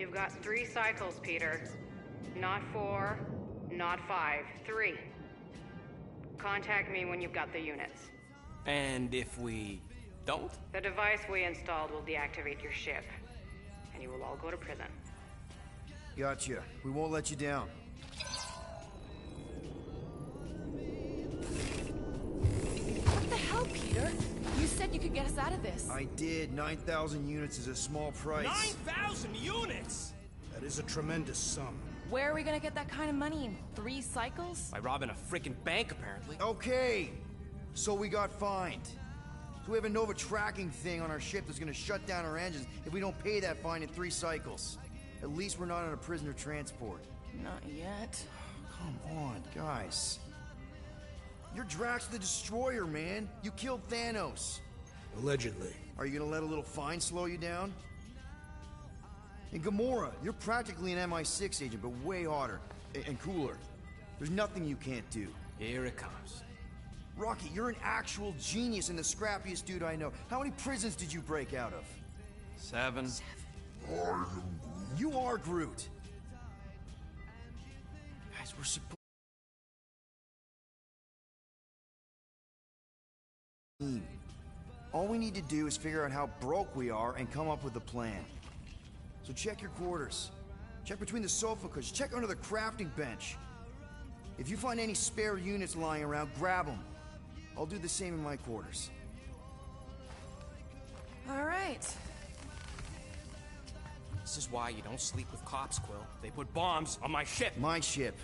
You've got 3 cycles, Peter. Not 4, not 5, 3. Contact me when you've got the units. And if we don't? The device we installed will deactivate your ship, and you will all go to prison. Gotcha. We won't let you down. What the hell, Peter? You said you could get us out of this. I did. 9,000 units is a small price. 9,000 units! That is a tremendous sum. Where are we gonna get that kind of money in 3 cycles? By robbing a freaking bank, apparently. Okay! So we got fined. So we have a Nova tracking thing on our ship that's gonna shut down our engines if we don't pay that fine in 3 cycles. At least we're not on a prisoner transport. Not yet. Come on, guys. You're Drax the Destroyer, man. You killed Thanos. Allegedly. Are you gonna let a little fine slow you down? And Gamora, you're practically an MI6 agent, but way hotter. And cooler. There's nothing you can't do. Here it comes. Rocky, you're an actual genius and the scrappiest dude I know. How many prisons did you break out of? 7. You are Groot. Guys, we're supposed... All we need to do is figure out how broke we are and come up with a plan. So check your quarters. Check between the sofa cushions. Check under the crafting bench. If you find any spare units lying around, grab them. I'll do the same in my quarters. All right. This is why you don't sleep with cops, Quill. They put bombs on my ship. My ship.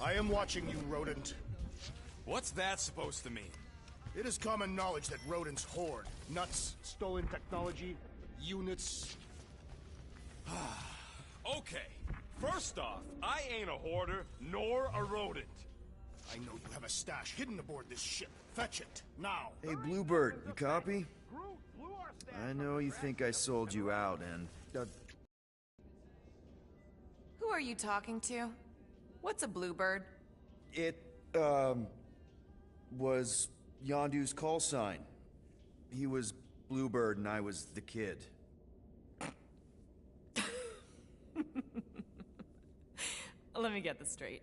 I am watching you, rodent. What's that supposed to mean? It is common knowledge that rodents hoard nuts, stolen technology, units. Okay, first off, I ain't a hoarder nor a rodent. I know you have a stash hidden aboard this ship. Fetch it, now. Hey, Bluebird, you copy? I know you think I sold you out, and... Who are you talking to? What's a bluebird? It, was Yondu's call sign. He was Bluebird and I was the kid. Let me get this straight.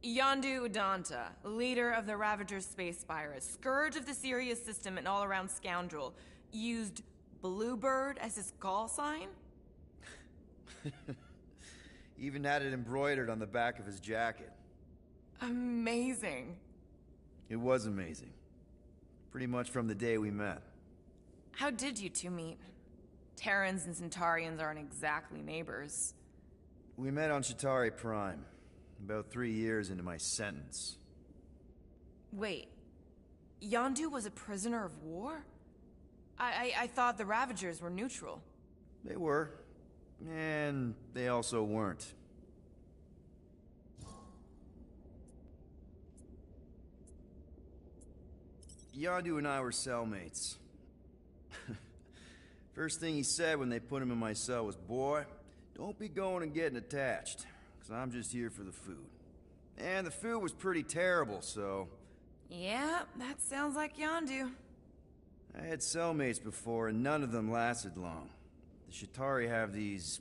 Yondu Udonta, leader of the Ravagers Space Virus, scourge of the Sirius system and all-around scoundrel, used Bluebird as his call sign? Even had it embroidered on the back of his jacket. Amazing. It was amazing. Pretty much from the day we met. How did you two meet? Terrans and Centaurians aren't exactly neighbors. We met on Chitauri Prime, about 3 years into my sentence. Wait, Yondu was a prisoner of war? I thought the Ravagers were neutral. They were. And they also weren't. Yondu and I were cellmates. First thing he said when they put him in my cell was, "Boy, don't be going and getting attached, because I'm just here for the food." And the food was pretty terrible, so... Yeah, that sounds like Yondu. I had cellmates before, and none of them lasted long. The Chitauri have these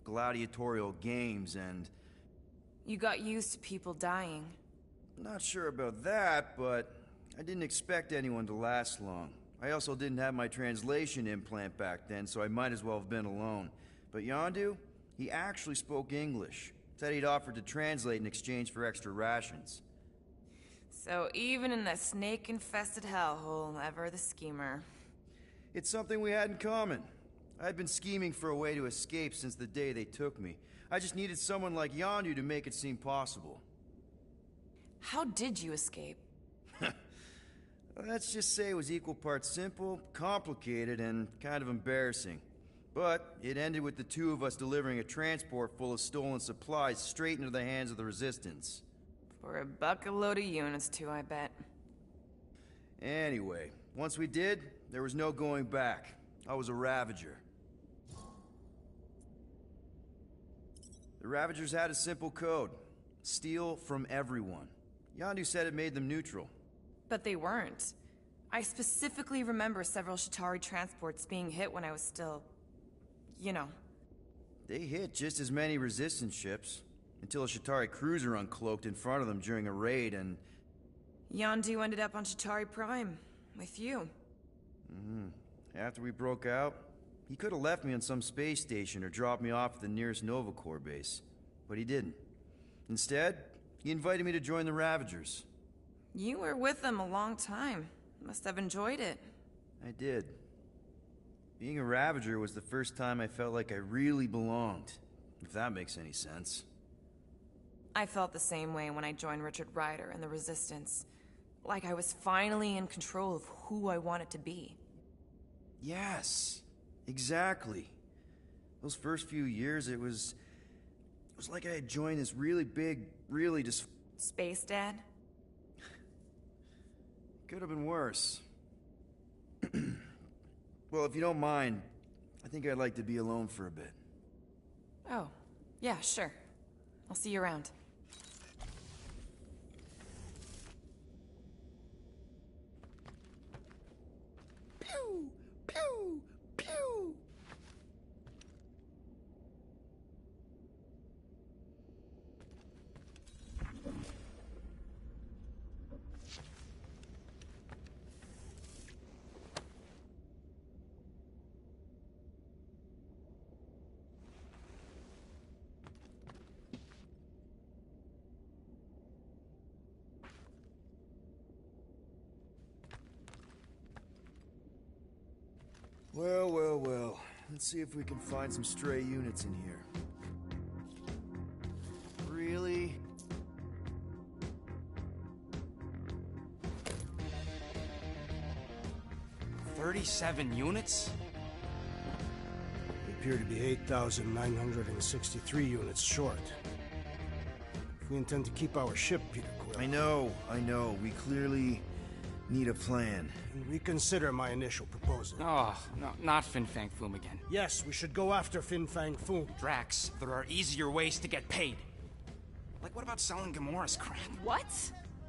gladiatorial games, and... You got used to people dying. Not sure about that, but I didn't expect anyone to last long. I also didn't have my translation implant back then, so I might as well have been alone. But Yondu, he actually spoke English. Said he'd offered to translate in exchange for extra rations. So even in that snake-infested hellhole, ever the schemer. It's something we had in common. I'd been scheming for a way to escape since the day they took me. I just needed someone like Yondu to make it seem possible. How did you escape? Let's just say it was equal parts simple, complicated, and kind of embarrassing. But it ended with the two of us delivering a transport full of stolen supplies straight into the hands of the Resistance. For a bucket-load of units too, I bet. Anyway, once we did, there was no going back. I was a Ravager. The Ravagers had a simple code. Steal from everyone. Yondu said it made them neutral. But they weren't. I specifically remember several Shatari transports being hit when I was still... you know. They hit just as many resistance ships, until a Shatari cruiser uncloaked in front of them during a raid and... Yondu ended up on Shatari Prime, with you. After we broke out, he could have left me on some space station or dropped me off at the nearest Nova Corps base. But he didn't. Instead, he invited me to join the Ravagers. You were with them a long time. Must have enjoyed it. I did. Being a Ravager was the first time I felt like I really belonged, if that makes any sense. I felt the same way when I joined Richard Ryder and the Resistance. Like I was finally in control of who I wanted to be. Yes, exactly. Those first few years, it was like I had joined this really big, really just... Space Dad? Could have been worse. Well, if you don't mind, I think I'd like to be alone for a bit. Oh, yeah, sure. I'll see you around. Pew! Pew! Pew! Well, well, well. Let's see if we can find some stray units in here. Really? $37 units? We appear to be 8,963 units short. If we intend to keep our ship, Peter Quill... I know. We clearly need a plan. And reconsider my initial proposal. Oh, no, not Fin Fang Foom again. Yes, we should go after Fin Fang Foom. Drax, there are easier ways to get paid. Like, what about selling Gamora's crap? What?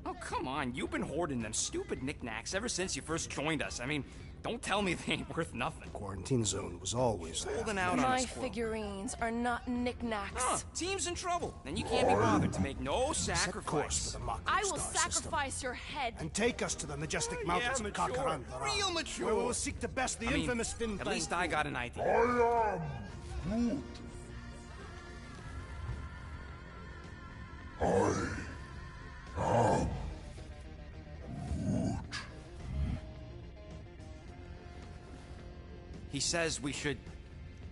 Oh, come on, you've been hoarding them stupid knickknacks ever since you first joined us. I mean, don't tell me they ain't worth nothing. Quarantine zone was always there. Holding out on My us, Quill. figurines are not knickknacks. Huh, team's in trouble. Then you can't be bothered to make no Set course sacrifice. for the Mako I will star system, sacrifice your head. and take us to the majestic mountains of mature. Kakarandara, Real mature. where we will seek to best the I mean, infamous Fin at Fang least I Foom. got an idea. He says we should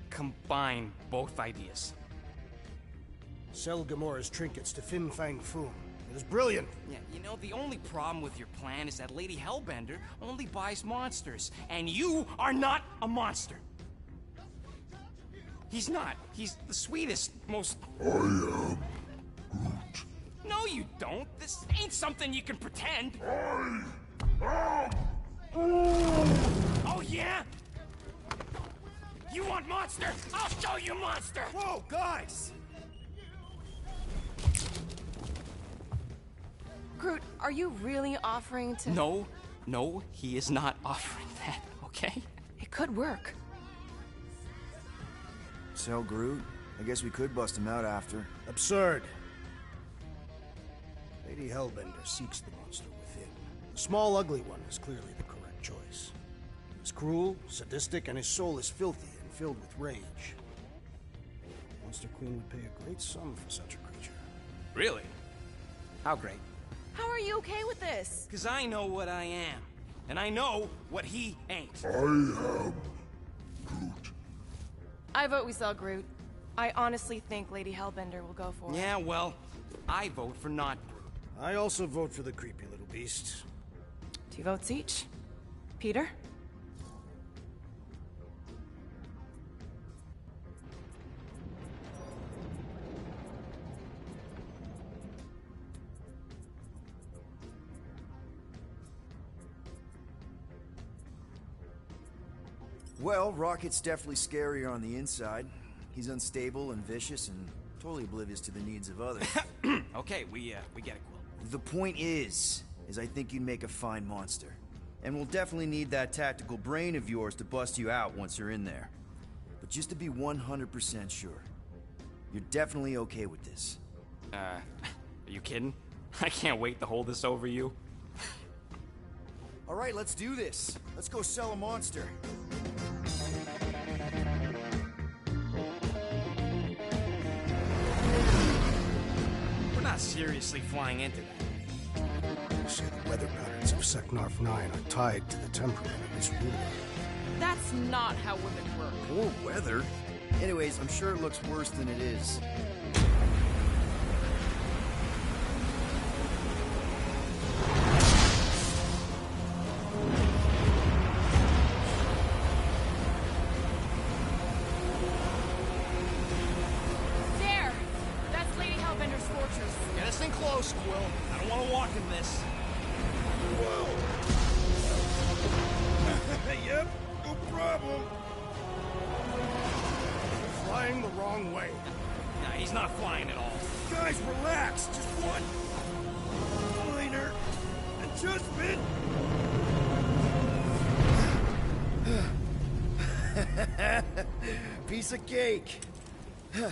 combine both ideas. Sell Gamora's trinkets to Fin Fang Foom. It is brilliant. Yeah, you know, the only problem with your plan is that Lady Hellbender only buys monsters, and you are not a monster. He's not. He's the sweetest, most... I am Groot. No, you don't. This ain't something you can pretend. Oh, yeah? You want monster? I'll show you monster! Whoa, guys! Groot, are you really offering to... No, he is not offering that, okay? It could work. Sell Groot? I guess we could bust him out after. Absurd. Lady Hellbender seeks the monster within. The small, ugly one is clearly the correct choice. He's cruel, sadistic, and his soul is filthy and filled with rage. Monster Queen would pay a great sum for such a creature. Really? How great? How are you okay with this? Because I know what I am. And I know what he ain't. I vote we sell Groot. I honestly think Lady Hellbender will go for it. Yeah, well, I vote for not Groot. I also vote for the creepy little beast. 2 votes each. Peter? Well, Rocket's definitely scarier on the inside. He's unstable and vicious and totally oblivious to the needs of others. Okay, we get it, Quill. The point is, is I think you'd make a fine monster. And we'll definitely need that tactical brain of yours to bust you out once you're in there. But just to be 100% sure, you're definitely okay with this. Are you kidding? I can't wait to hold this over you. All right, let's do this. Let's go sell a monster. We're not seriously flying into that. You say the weather patterns of Seknarf 9 are tied to the temperament of his ruler. That's not how women work. Poor weather. Anyways, I'm sure it looks worse than it is. There! That's Lady Hellbender's fortress. Get us in close, Quill. I don't want to walk in this. Yep, no problem. Flying the wrong way. Nah, he's not flying at all. Guys, relax. Just one minor adjustment. Piece of cake. You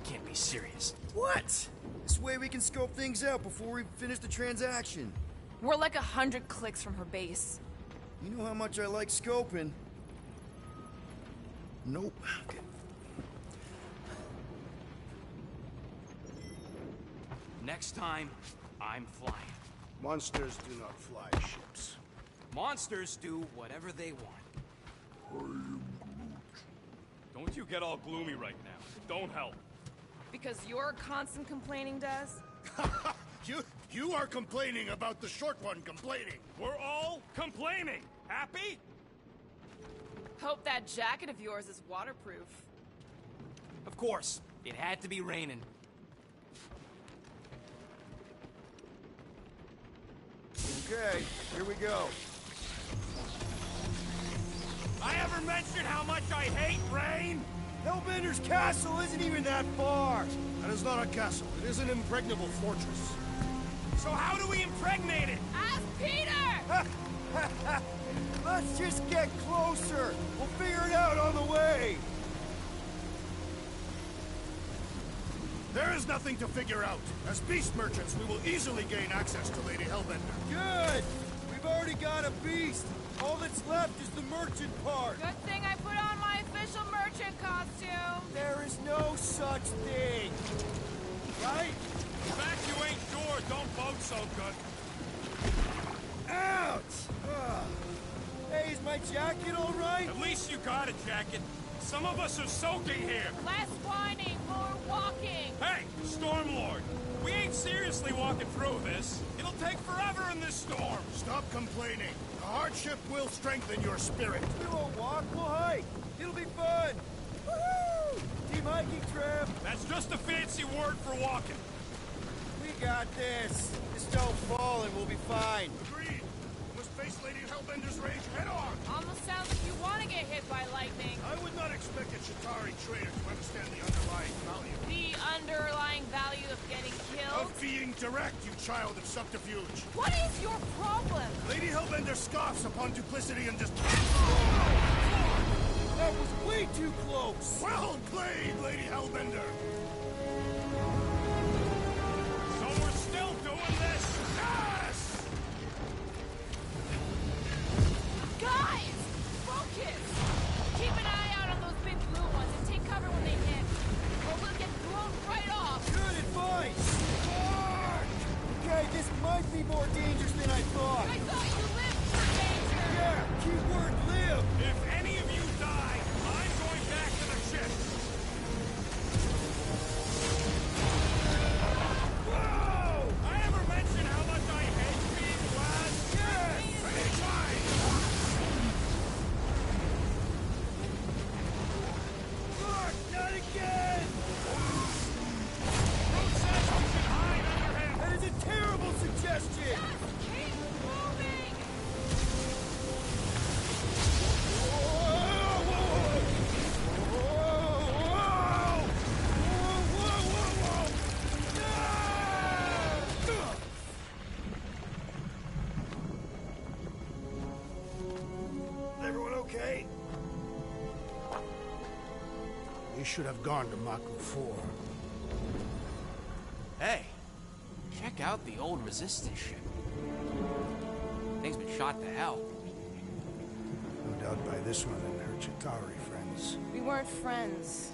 can't be serious. What? This way we can scope things out before we finish the transaction. We're like 100 clicks from her base. You know how much I like scoping. Nope. Okay. Next time, I'm flying. Monsters do not fly ships. Monsters do whatever they want. Don't you get all gloomy right now. Don't help. Because your constant complaining does? You are complaining about the short one complaining. We're all complaining. Happy? Hope that jacket of yours is waterproof. Of course, it had to be raining. Okay, here we go. I ever mentioned how much I hate rain? Hellbender's castle isn't even that far. That is not a castle. It is an impregnable fortress. So how do we impregnate it? Ask Peter! Let's just get closer. We'll figure it out on the way. There is nothing to figure out. As beast merchants, we will easily gain access to Lady Hellbender. Good. We've already got a beast. All that's left is the merchant part. Good thing I put on my official merchant costume. There is no such thing. Right? In fact, you ain't sure. Don't vote so good. Ouch! Ugh. Hey, is my jacket all right? At least you got a jacket. Some of us are soaking here. Less whining, more walking. Hey, Stormlord. We ain't seriously walking through this. It'll take forever in this storm. Stop complaining. The hardship will strengthen your spirit. We won't walk, we'll hike. It'll be fun. Woohoo! Team hiking trip. That's just a fancy word for walking. We got this. Just don't fall and we'll be fine. Agreed. We must face Lady Hellbender's rage head on. Almost sounds like you want to get hit by lightning. I would not expect a Chitauri trader to understand the underlying value. The underlying value of getting killed? Of being direct, you child of subterfuge. What is your problem? Lady Hellbender scoffs upon duplicity and just... That was way too close. Well played, Lady Hellbender. So we're still doing this? Yes! Guys! Focus! Keep an eye out on those big blue ones and take cover when they hit. Or we'll get blown right off. Good advice. Mark! Okay, this might be more dangerous than I thought. I thought you lived for danger. Yeah, keyword live. If any of you die, I'm going back to the ship. Whoa! I ever mention how much I hate being last? Yes! Anytime! Mark, not again! Who says we should hide under him? That is a terrible suggestion! Just keep moving! Oh! should have gone to Maku 4. Hey, check out the old Resistance ship. Thing's been shot to hell. No doubt by this one and her Chitauri friends. We weren't friends.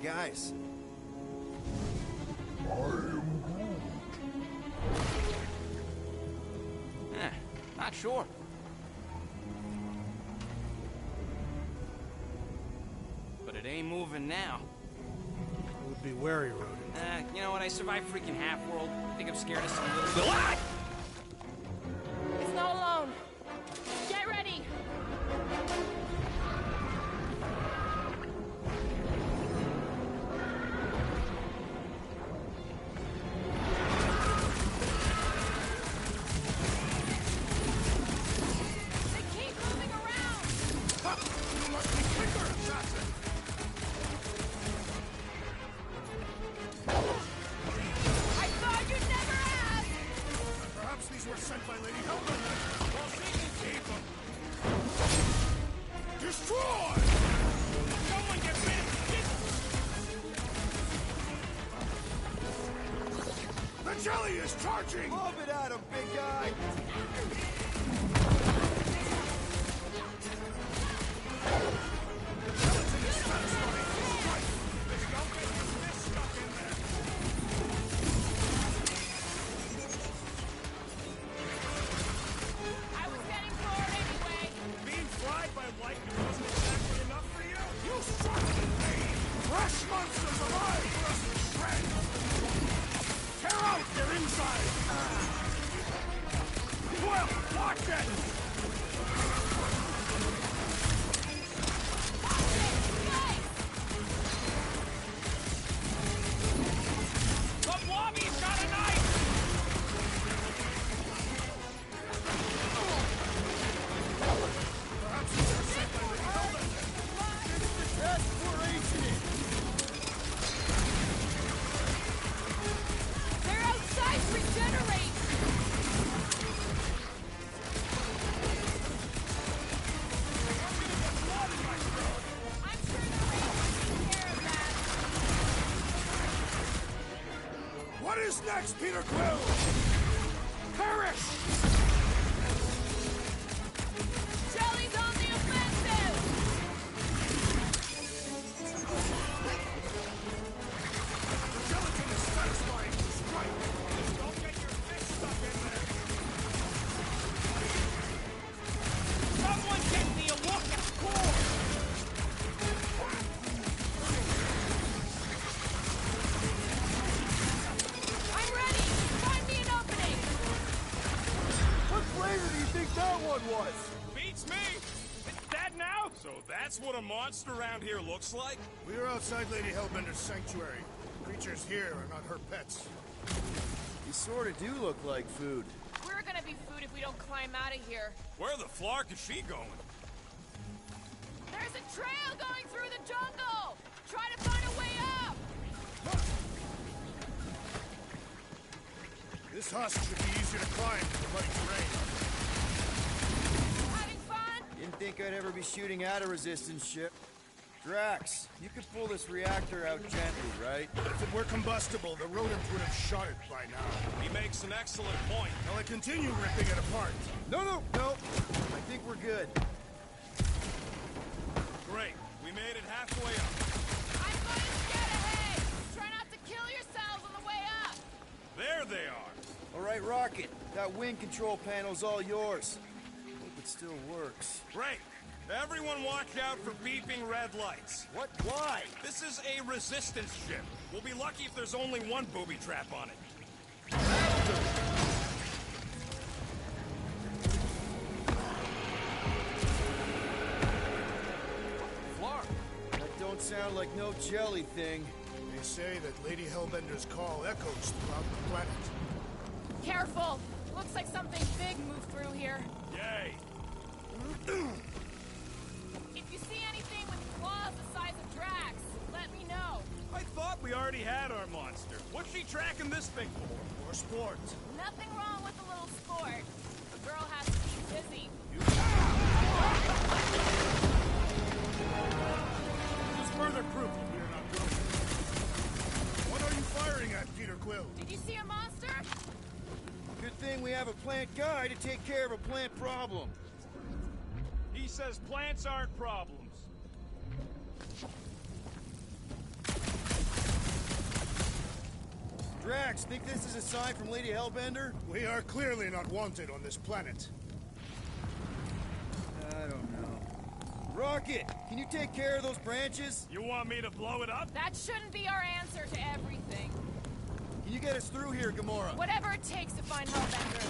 Guys. Not sure. But it ain't moving now. I would be wary, Rodin. You know what? I survived freaking Half-World. I think I'm scared of some little... What? It's not alone. Get ready! They keep moving around! You must be quicker, assassin! I thought you'd never ask! Perhaps these were sent by Lady Hellbender. Well, she can keep them. Destroy! Someone get rid The jelly is charging! Lob it at him, big guy! I was getting bored anyway. Being fried by lightning wasn't exactly enough for you? You struck in vain! Fresh monsters alive for us to shred! Tear out their inside! Well, watch it! The Blobby's got a knife! Perhaps these were sent by Lady Hellbender. They're outside to regenerate! I'm sure the Rangers take care of that. What is next, Peter Quill? Perish! Jelly's on the offensive! The gelatin is satisfying to strike! Don't get your fish stuck in there! Someone get me a walk at core! I'm ready! Find me an opening! What flavor do you think that one was? Beats me! It's dead now? So that's what a monster around here looks like? We are outside Lady Hellbender's sanctuary. Creatures here are not her pets. You sort of do look like food. We're gonna be food if we don't climb out of here. Where the flark is she going? There's a trail going through the jungle! Try to find a way up! This husk should be easier to climb than the muddy terrain. Having fun? Didn't think I'd ever be shooting at a resistance ship. Drax, you could pull this reactor out gently, right? If it were combustible, the rodents would have shot it by now. He makes an excellent point. Shall I continue ripping it apart? No. I think we're good. Great. We made it halfway up. I'm going to get ahead! Try not to kill yourselves on the way up! There they are. All right, Rocket. That wind control panel's all yours. Hope it still works. Great. Everyone watch out for beeping red lights. What? Why? This is a resistance ship. We'll be lucky if there's only one booby trap on it. Flark. That don't sound like no jelly thing. They say that Lady Hellbender's call echoes throughout the planet. Careful! Looks like something big moved through here. Yay. If you see anything with claws the size of Drax, let me know. I thought we already had our monster. What's she tracking this thing for? For sport. Nothing wrong with a little sport. The girl has to be busy. Who's further proof that we are not broken. What are you firing at, Peter Quill? Did you see a monster? Good thing we have a plant guy to take care of a plant problem. He says plants aren't problems. Drax, think this is a sign from Lady Hellbender? We are clearly not wanted on this planet. I don't know. Rocket, can you take care of those branches? You want me to blow it up? That shouldn't be our answer to everything. Can you get us through here, Gamora? Whatever it takes to find Hellbender.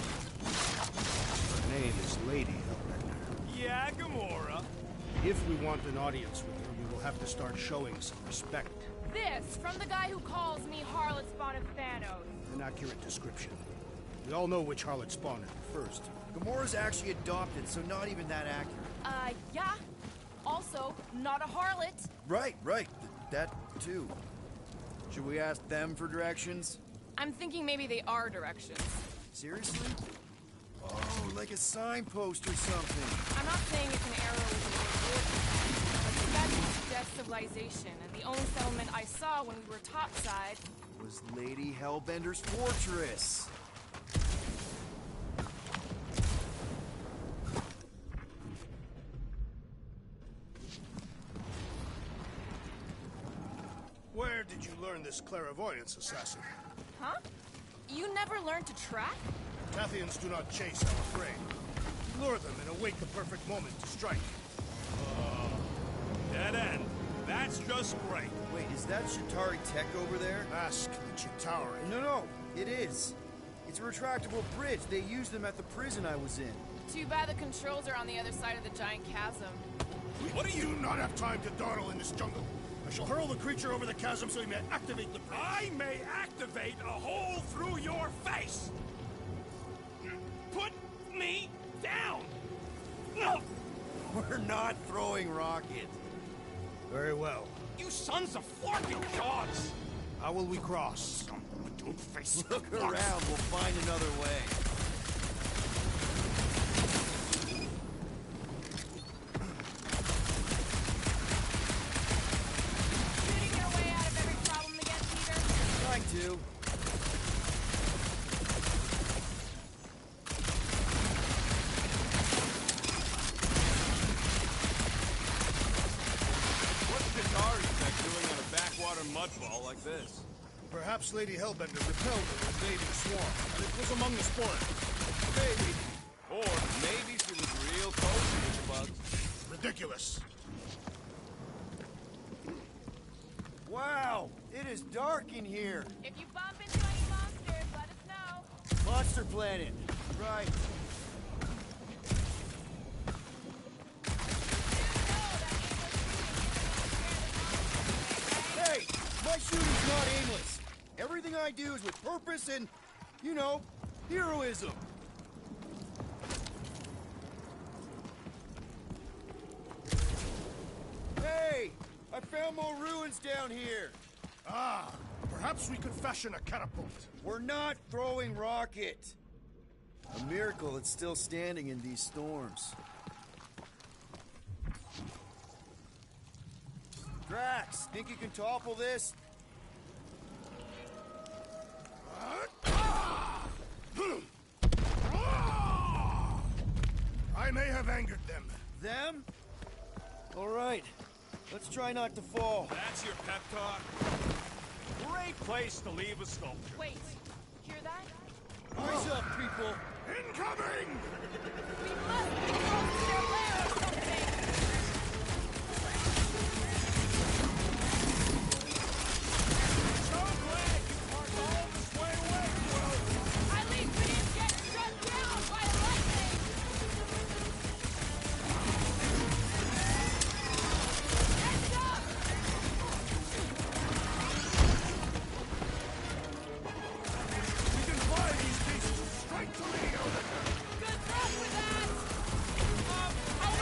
Her name is Lady Hellbender. Yeah, Gamora. If we want an audience with her, we will have to start showing some respect. This from the guy who calls me Harlot Spawn of Thanos. An accurate description. We all know which harlot spawned her first. Gamora's actually adopted, so not even that accurate. Yeah. Also, not a harlot. Right. That too. Should we ask them for directions? I'm thinking maybe they are directions. Seriously? Oh, like a signpost or something. I'm not saying it's an arrow with a word, but the fact suggests civilization, and the only settlement I saw when we were topside Was Lady Hellbender's fortress. Where did you learn this clairvoyance, assassin? Huh? You never learned to track? Tathians do not chase our prey. Lure them and await the perfect moment to strike. Dead end. That's just great. Wait, is that Shatari tech over there? Ask the Chitauri. No, it is. It's a retractable bridge. They used them at the prison I was in. Too bad the controls are on the other side of the giant chasm. What are you? Do not have time to dawdle in this jungle. I shall hurl the creature over the chasm so he may activate the bridge. I may activate a hole through your face. Put me down. No. We're not throwing rocket. Very well. You sons of flarking dogs. How will we cross? Don't face. Look around, we'll find another way. Shooting your way out of every problem again, Peter? Trying to. What's Chitauri tech doing on a backwater mudball like this? Perhaps Lady Hellbender repelled an invading swarm, and it was among the spoilers. Maybe. Or maybe she was real cozy with the bugs. Ridiculous. Wow, it is dark in here. If you bump into any monsters, let us know. Monster Planet. Right. Hey, my shooting's not aimless. Everything I do is with purpose and, you know, heroism. Hey, I found more ruins down here. Ah, perhaps we could fashion a catapult. We're not throwing rocket. A miracle it's still standing in these storms. Drax, think you can topple this? I may have angered them. Them? All right, let's try not to fall. That's your pep talk? Great place to leave a sculpture. Wait, hear that? Eyes up, people. Incoming! We must be close to their lair or something! So glad you parked all this way away, Quill. At least we didn't get shut down by lightning! Heads up! We can fly these pieces straight to Lady Hellbender. Good luck with that! I'll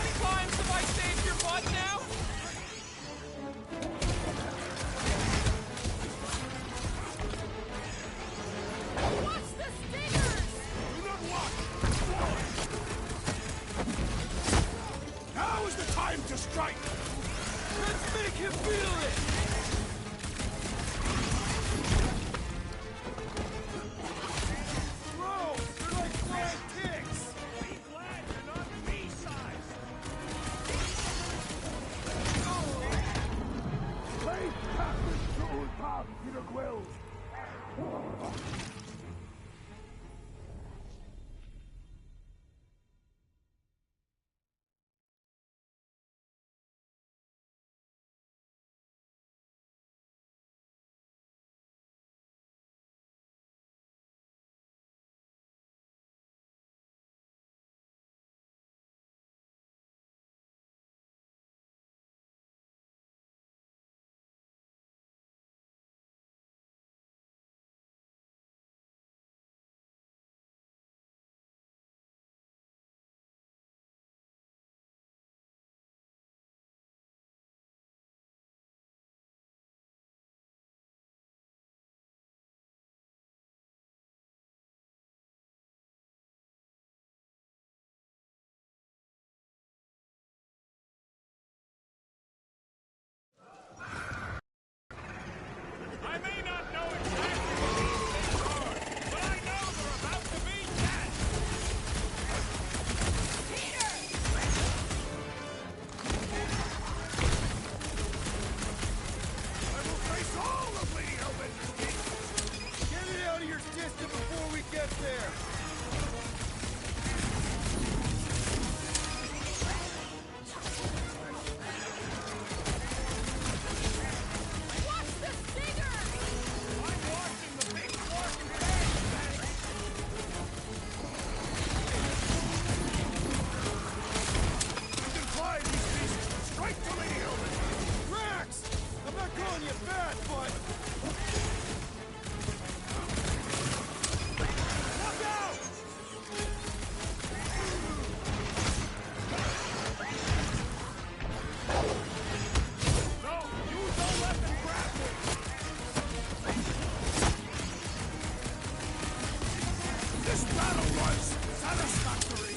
This battle was satisfactory.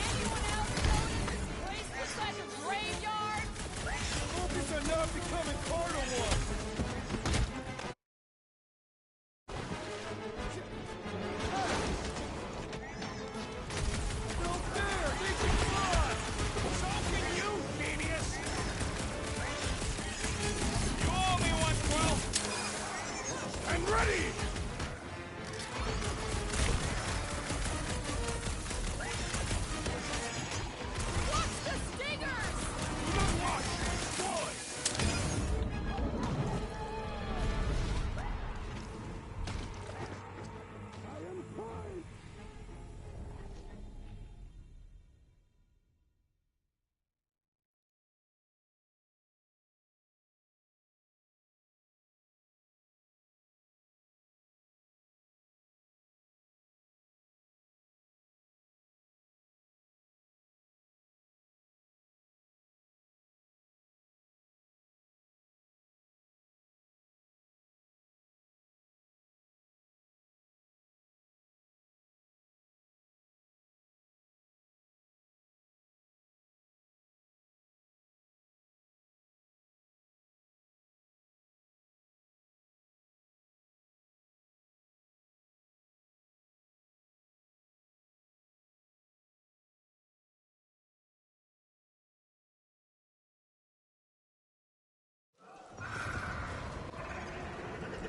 Anyone else notice this place looks like a graveyard? Focus on not becoming part of one. No fair! They can fly! So can you, genius! You owe me one, Quill! I'm ready! Watch the stingers! Not watch! Destroy!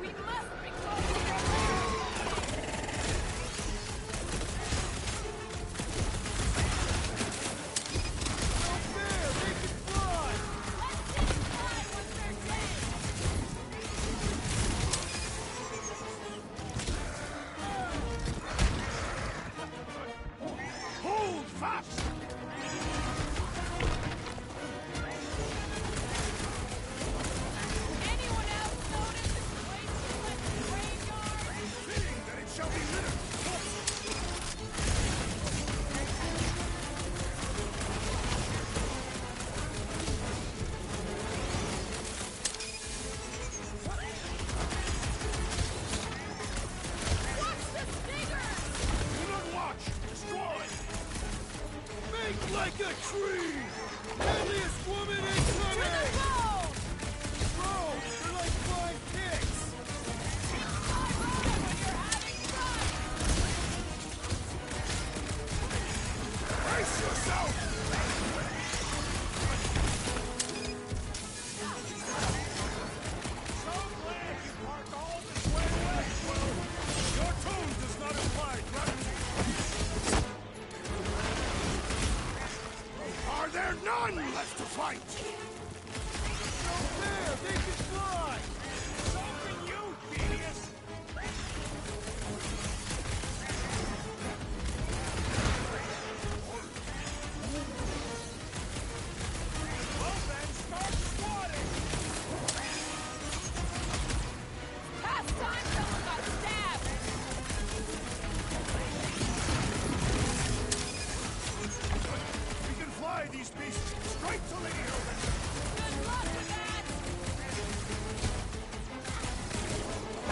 We must be close to their home! No fair! They can fly! Let's get inside once they're dead! Hold fast! Anyone else notice this place looks like a graveyard? Fitting that it shall be littered with corpses! Watch the stingers! Do not watch! Destroy! Make like a tree! Deadliest woman To the incoming! bone! Bro, they're like flying pigs! I roll them when you're having fun! Brace yourself! So glad you parked all this way away, Quill! Your tone does not imply gratitude! Are there none left to fight? No fair! They can fly! So can you, genius! Well then, start swatting! Past time someone got stabbed! We can fly these beasts straight to Lady Hellbender! Good luck with that!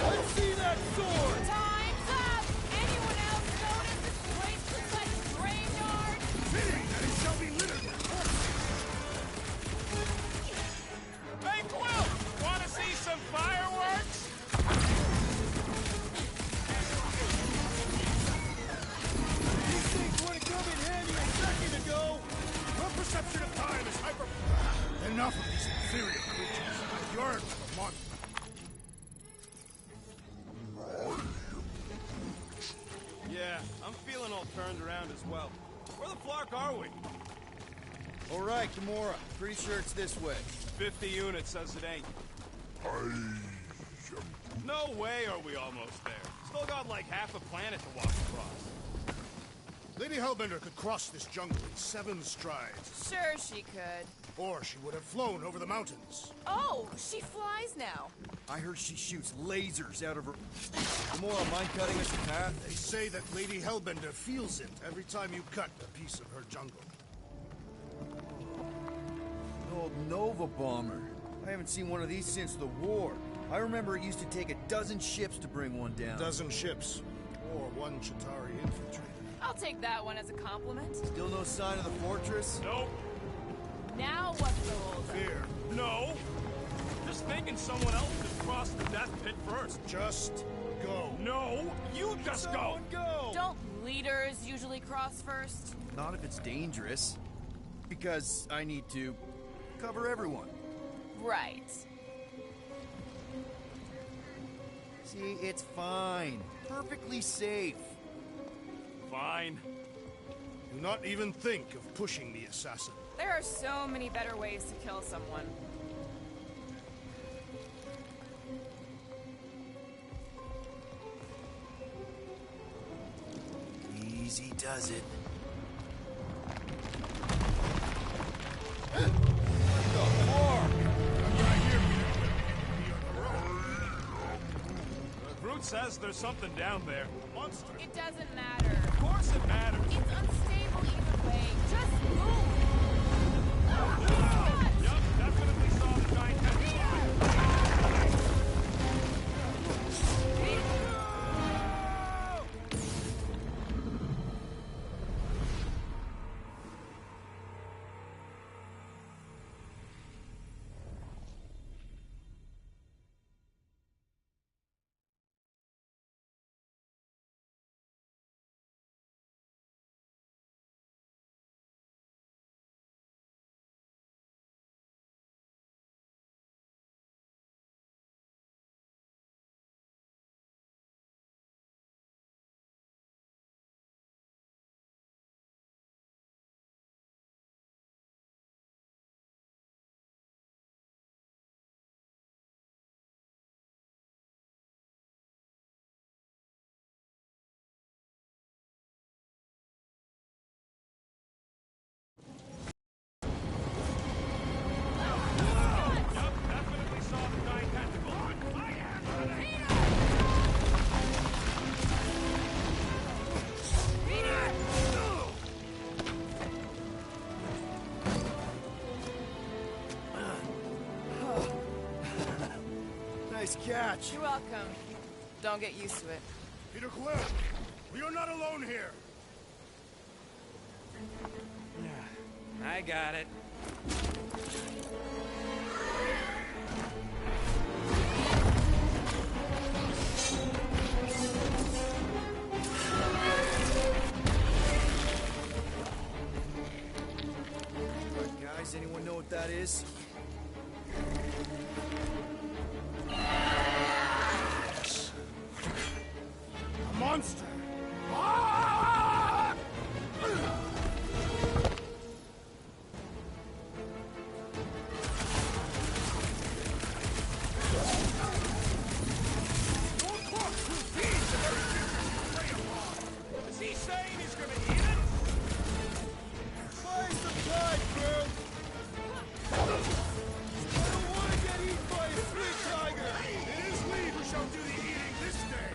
Let's see that sword! Time's up! Anyone else notice this place looks like a graveyard? Fitting that it shall be littered with corpses! Hey, Quill! Wanna see some fireworks? These things would have come in handy a second ago! Your perception of time is hyper... Enough of these inferior creatures. I yearn for the monster. Yeah, I'm feeling all turned around as well. Where the flark are we? All right, Gamora. Pretty sure it's this way. 50 units says it ain't. No way are we almost there. Still got like half a planet to walk across. Lady Hellbender could cross this jungle in 7 strides, Sure she could. or she would have flown over the mountains. Oh, she flies now. I heard she shoots lasers out of her... Gamora, mind cutting us a path? They say that Lady Hellbender feels it every time you cut a piece of her jungle. An old Nova bomber. I haven't seen one of these since the war. I remember it used to take a dozen ships to bring one down. Dozen ships, or one Chitauri infiltrator. I'll take that one as a compliment. Still no sign of the fortress? Nope. Now what's the hold? Fear. No. Just thinking someone else should cross the death pit first. Just go. No, you just go. Go! Don't leaders usually cross first? Not if it's dangerous. Because I need to cover everyone. Right. See, it's fine. Perfectly safe. Fine. Do not even think of pushing the assassin. There are so many better ways to kill someone. Easy does it. Groot says there's something down there. Monster. It doesn't matter. Of course it matters. It's unstable either way. Just move! Yup, definitely saw the giant tentacle. Nice catch. You're welcome. Don't get used to it. Peter Quill, we are not alone here. I got it. Guys, anyone know what that is? A monster. Is he saying he's gonna eat it? Buy some time, bro. I don't want to get eaten by a free tiger. It is we who shall do the eating this day.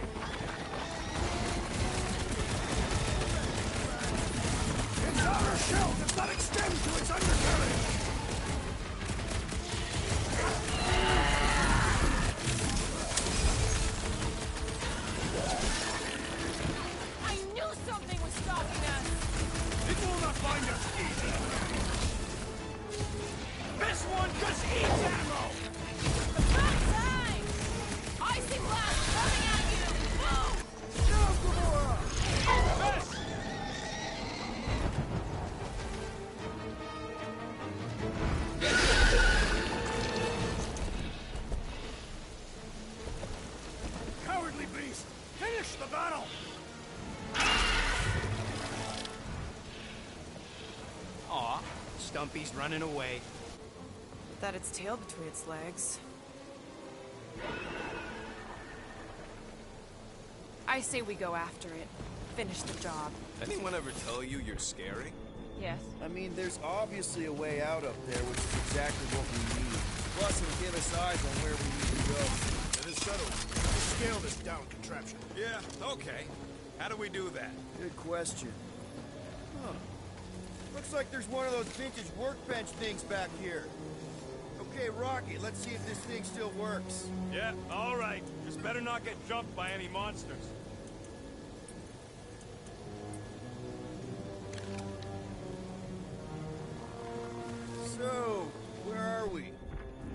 Its outer shell does not extend to its undercarriage. I knew something was stalking us! It will not find us easy. This one just eats ammo. About time! Icy blast coming at you! Move! This. Cowardly beast! Finish the battle! Aw, Stumpy's running away. That its tail between its legs. I say we go after it. Finish the job. Anyone ever tell you you're scary? Yes. I mean, there's obviously a way out up there, which is exactly what we need. Plus, it'll give us eyes on where we need to go. It is settled. We'll scale this down contraption. Yeah, okay. How do we do that? Good question. Huh. Looks like there's one of those vintage workbench things back here. Okay, Rocky, let's see if this thing still works. Yeah, all right. Just better not get jumped by any monsters. So, where are we?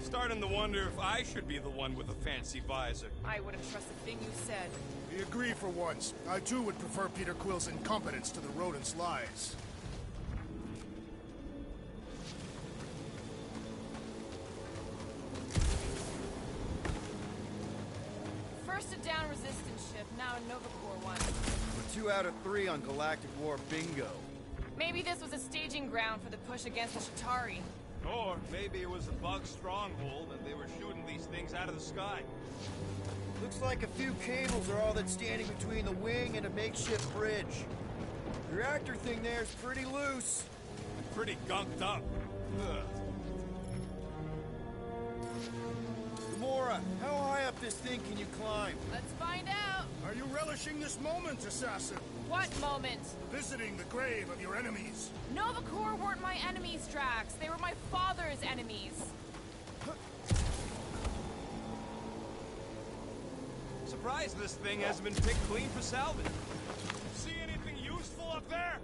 Starting to wonder if I should be the one with a fancy visor. I wouldn't trust a thing you said. We agree for once. I too would prefer Peter Quill's incompetence to the rodent's lies. First a down resistance ship, now a Nova Corps one. We're 2 out of 3 on Galactic War bingo. Maybe this was a staging ground for the push against the Shatari. Or maybe it was a bug stronghold and they were shooting these things out of the sky. Looks like a few cables are all that's standing between the wing and a makeshift bridge. The reactor thing there's pretty loose. Pretty gunked up. Ugh. Gamora, how high up this thing can you climb? Let's find out. Are you relishing this moment, assassin? What moment? Visiting the grave of your enemies. Nova Corps weren't my enemies, Drax. They were my father's enemies. Surprised this thing hasn't been picked clean for salvage. See anything useful up there?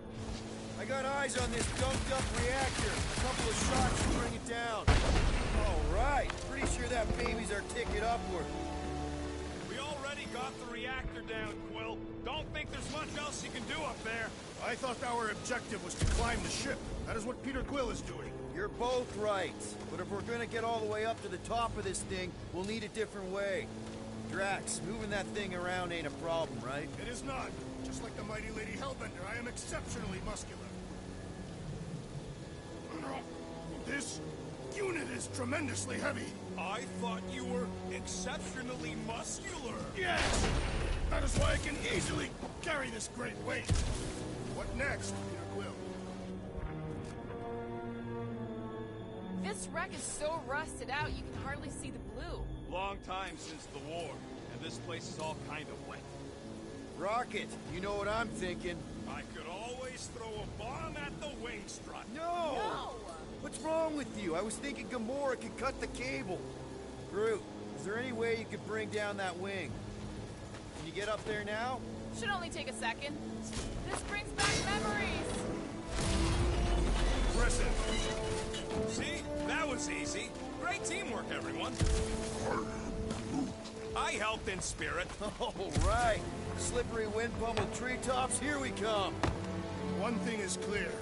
I got eyes on this gunked up reactor. A couple of shots to bring it down. All right. Pretty sure that baby's our ticket upward. We already got the reactor down, Quill. Don't think there's much else you can do up there. I thought our objective was to climb the ship. That is what Peter Quill is doing. You're both right. But if we're gonna get all the way up to the top of this thing, we'll need a different way. Drax, moving that thing around ain't a problem, right? It is not. Just like the mighty Lady Hellbender, I am exceptionally muscular. This unit is tremendously heavy. I thought you were exceptionally muscular. Yes! That is why I can easily carry this great weight. What next, Peter Quill? This wreck is so rusted out you can hardly see the blue. Long time since the war, and this place is all kind of wet. Rocket, you know what I'm thinking. I could always throw a bomb at the wing strut. No! No! What's wrong with you? I was thinking Gamora could cut the cable. Groot, is there any way you could bring down that wing? Can you get up there now? Should only take a second. This brings back memories. Impressive. See? That was easy. Great teamwork, everyone. I helped in spirit. All right. Slippery wind pummeled treetops, here we come. One thing is clear.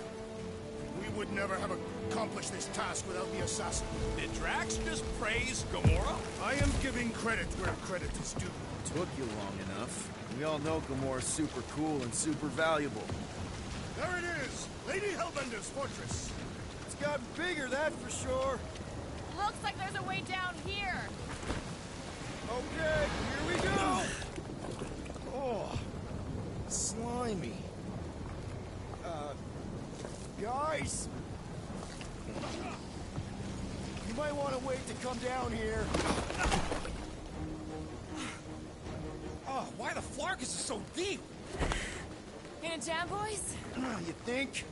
We would never have accomplished this task without the assassin. Did Drax just praise Gamora? I am giving credit where credit is due. Took you long enough. We all know Gamora's super cool and super valuable. There it is! Lady Hellbender's fortress. It's gotten bigger, that for sure. Looks like there's a way down here. Okay, here we go! Oh, slimy. Guys! You might want to wait to come down here. Oh, why the Flarkus is so deep? In a jam, boys? You think?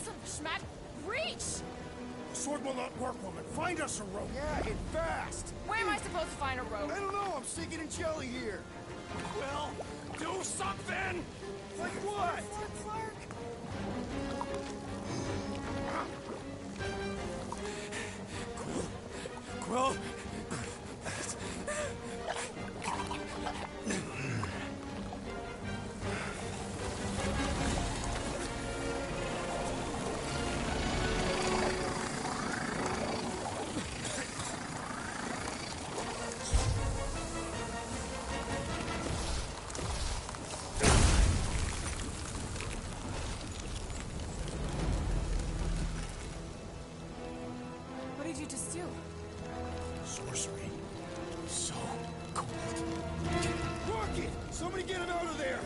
Son of a schmack. Reach! Sword will not work, woman. Find us a rope. Yeah, and fast! Where am I supposed to find a rope? I don't know, I'm sinking in jelly here. Well, do something! Like what? Quill? What did you just do? Sorcery. So cold. Rocket! Somebody get him out of there!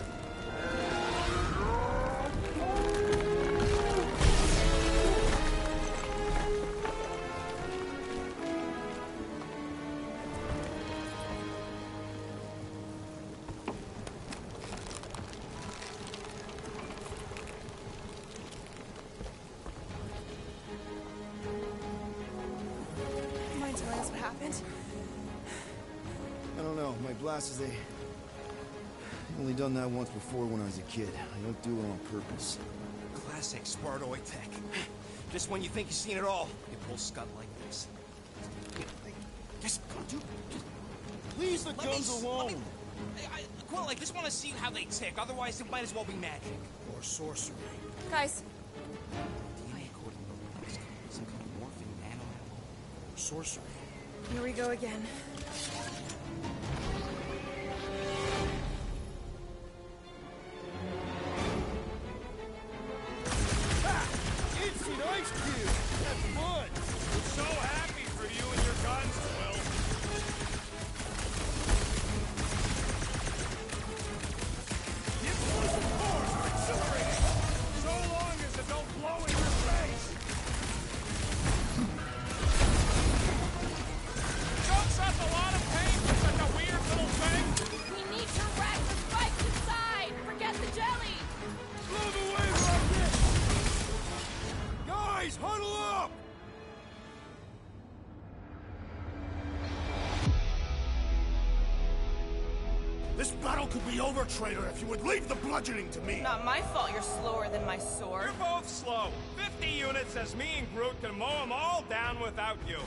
telling us what happened? I don't know. My blasters, they... only done that once before when I was a kid. I don't do it on purpose. Classic Spartoid tech. Just when you think you've seen it all, you pull Scud like this. Just come on, dude. Just Leave the guns alone! Quill, I just want to see how they tick. Otherwise, it might as well be magic. Or sorcery. Guys, DNA coding, some kind of morphing nano. Or sorcery. here we go again. Instant ice cube! That's fun! We're so happy for you and your guns, Quill. The explosive cores are exhilarating! So long as it don't blow in your face! Jumps up a lot of pain for such a weird little thing! We need to rack the spikes inside! Forget the jelly! Blow the way, Rocket! Guys, huddle up! This battle could be over, traitor, if you would leave the bludgeoning to me! Not my fault you're slower than my sword. You're both slow. 50 units says me and Groot can mow them all down without you.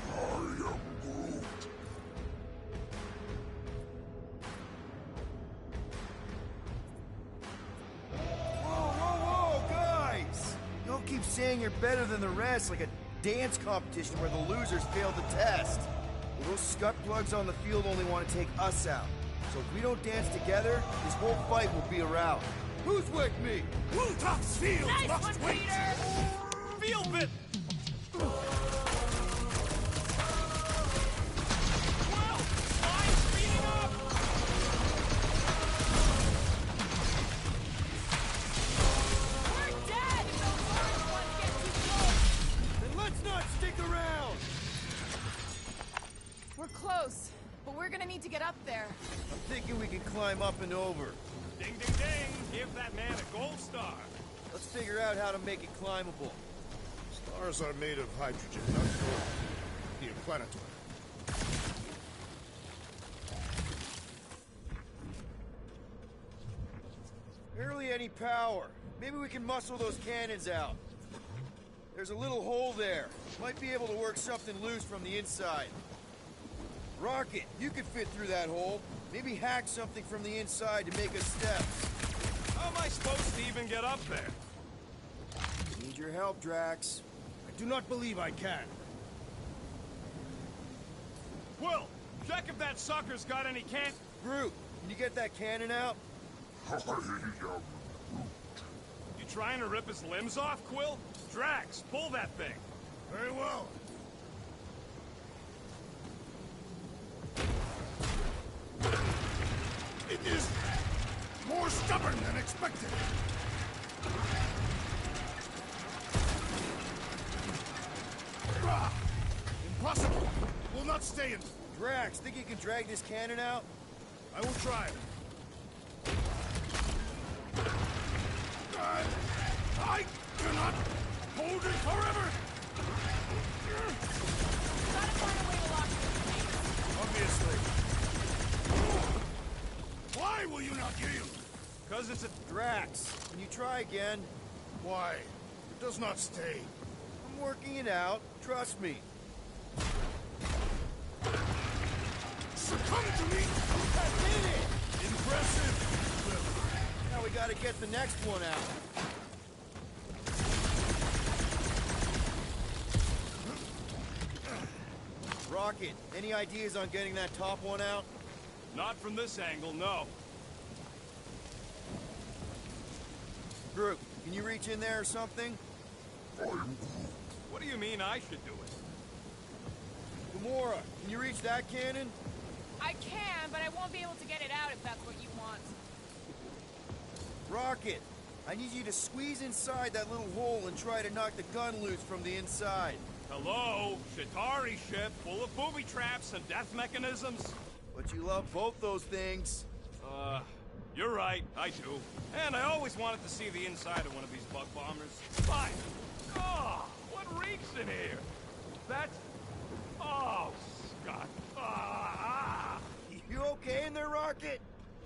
Whoa, guys! Don't keep saying you're better than the rest like a dance competition where the losers fail the test. Well, those scut plugs on the field only want to take us out. So if we don't dance together, this whole fight will be a rout. Who's with me? Bluetops Field Nice must one, wait! Peter! Feel bit. Wow! I'm speeding up! We're dead if those orange ones get too close! Then let's not stick around! We're close, but we're gonna need to get up there. I'm thinking we can climb up and over. Ding, ding, ding! Give that man a gold star. Let's figure out how to make it climbable. Stars are made of hydrogen, not gold. The planetary. Barely any power. Maybe we can muscle those cannons out. There's a little hole there. Might be able to work something loose from the inside. Rocket, you could fit through that hole. Maybe hack something from the inside to make us steps. How am I supposed to even get up there? Need your help, Drax. I do not believe I can. Quill, check if that sucker's got any Groot, can you get that cannon out? You trying to rip his limbs off, Quill? Drax, pull that thing. Very well. It is more stubborn than expected. Ah, impossible! Will not stay in. Drax, think you can drag this cannon out? I will try. I cannot hold it forever! Gotta find a way to lock this thing. Obviously. Why will you not yield? Because it's a... Drax, can you try again? Why? It does not stay. I'm working it out. Trust me. Succumb to me! I did it! Impressive! Now we gotta get the next one out. Rocket, any ideas on getting that top one out? Not from this angle, no. Groot, can you reach in there or something? What do you mean I should do it? Gamora, can you reach that cannon? I can, but I won't be able to get it out if that's what you want. Rocket, I need you to squeeze inside that little hole and try to knock the gun loose from the inside. Hello? Shatari ship full of booby traps and death mechanisms? But you love both those things. You're right, I do. And I always wanted to see the inside of one of these bug bombers. Fine. Oh, what reeks in here? That's... Oh,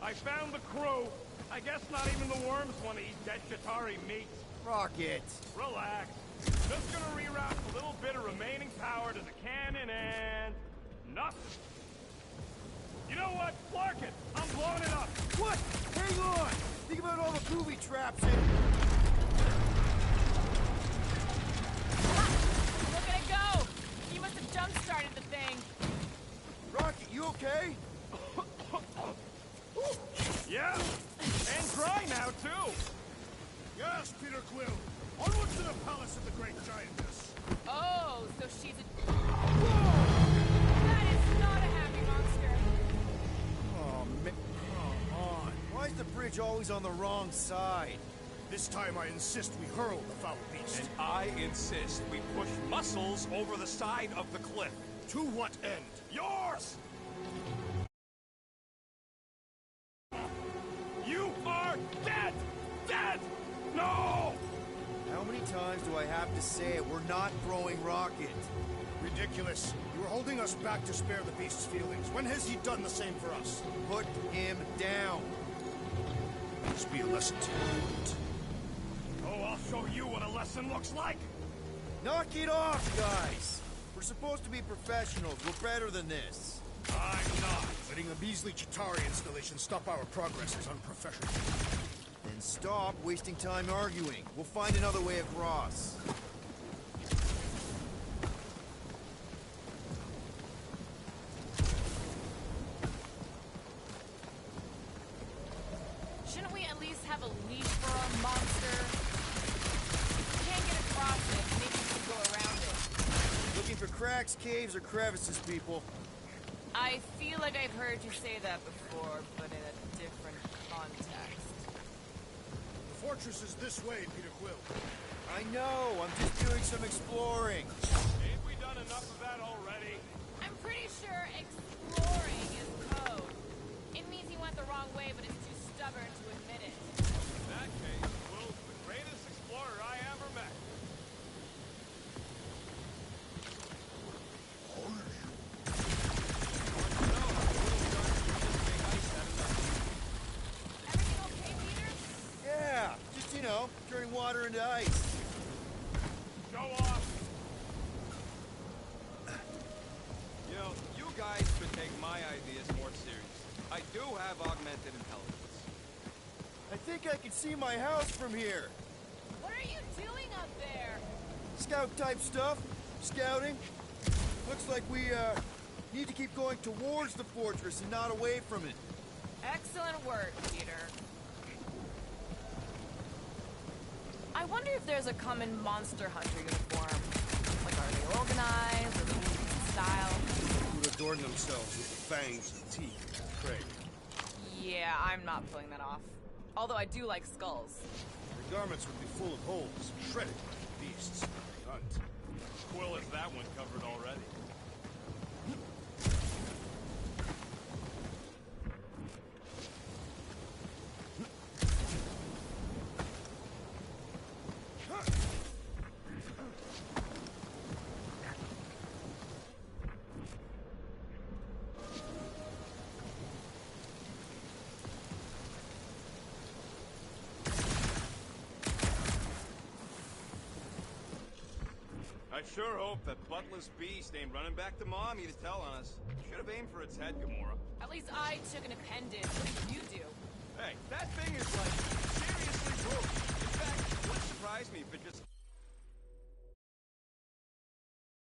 I found the crew. I guess not even the worms want to eat dead Chitauri meat. Rocket! Relax. Just gonna reroute a little bit of remaining power to the cannon and... nothing. You know what? Clark it! I'm blowing it up! What? Hang on! Think about all the booby traps and... Look at it go! He must have jump-started the thing. Rocket, you okay? Yeah, and dry now, too! Yes, Peter Quill. Onward to the palace of the great giantess. Oh, so she's a... That is not a happy monster. Oh, man. Come on. Why is the bridge always on the wrong side? This time I insist we hurl the foul beast. And I insist we push Muscles over the side of the cliff. To what end? Yours! You are dead! Dead! No! How many times do I have to say it? We're not throwing Rocket. Ridiculous. You were holding us back to spare the beast's feelings. When has he done the same for us? Put him down. This be a lesson to you. Oh, I'll show you what a lesson looks like! Knock it off, guys! We're supposed to be professionals. We're better than this. I'm not. Letting a measly Chitauri installation stop our progress is unprofessional. Then stop wasting time arguing. We'll find another way across. Shouldn't we at least have a leash for our monster? We can't get across it. Maybe we can go around it. Looking for cracks, caves, or crevices, people. I feel like I've heard you say that before, but in a different context. The fortress is this way, Peter Quill. I know. I'm just doing some exploring. Ain't we done enough of that already? I'm pretty sure exploring is code. It means he went the wrong way, but is too stubborn to admit it. In that case, Will's the greatest explorer I ever met. Everything okay, Peter? Yeah, just, turning water into ice. Show off! You guys should take my ideas more seriously. I do have augmented intelligence. I think I can see my house from here. What are you doing up there? Scout-type stuff. Scouting. Looks like we, need to keep going towards the fortress and not away from it. Excellent work, Peter. I wonder if there's a common monster hunter uniform. Like, are they organized, or they in style? Who'd adorn themselves with fangs and teeth, Craig. Yeah, I'm not pulling that off. Although I do like skulls. Their garments would be full of holes, shredded like beasts. They hunt. Quill has that one covered already. I sure hope that buttless beast ain't running back to Mommy to tell on us. Should have aimed for its head, Gamora. At least I took an appendage. What did you do? Hey, that thing is like seriously broke. In fact, it wouldn't surprise me if it just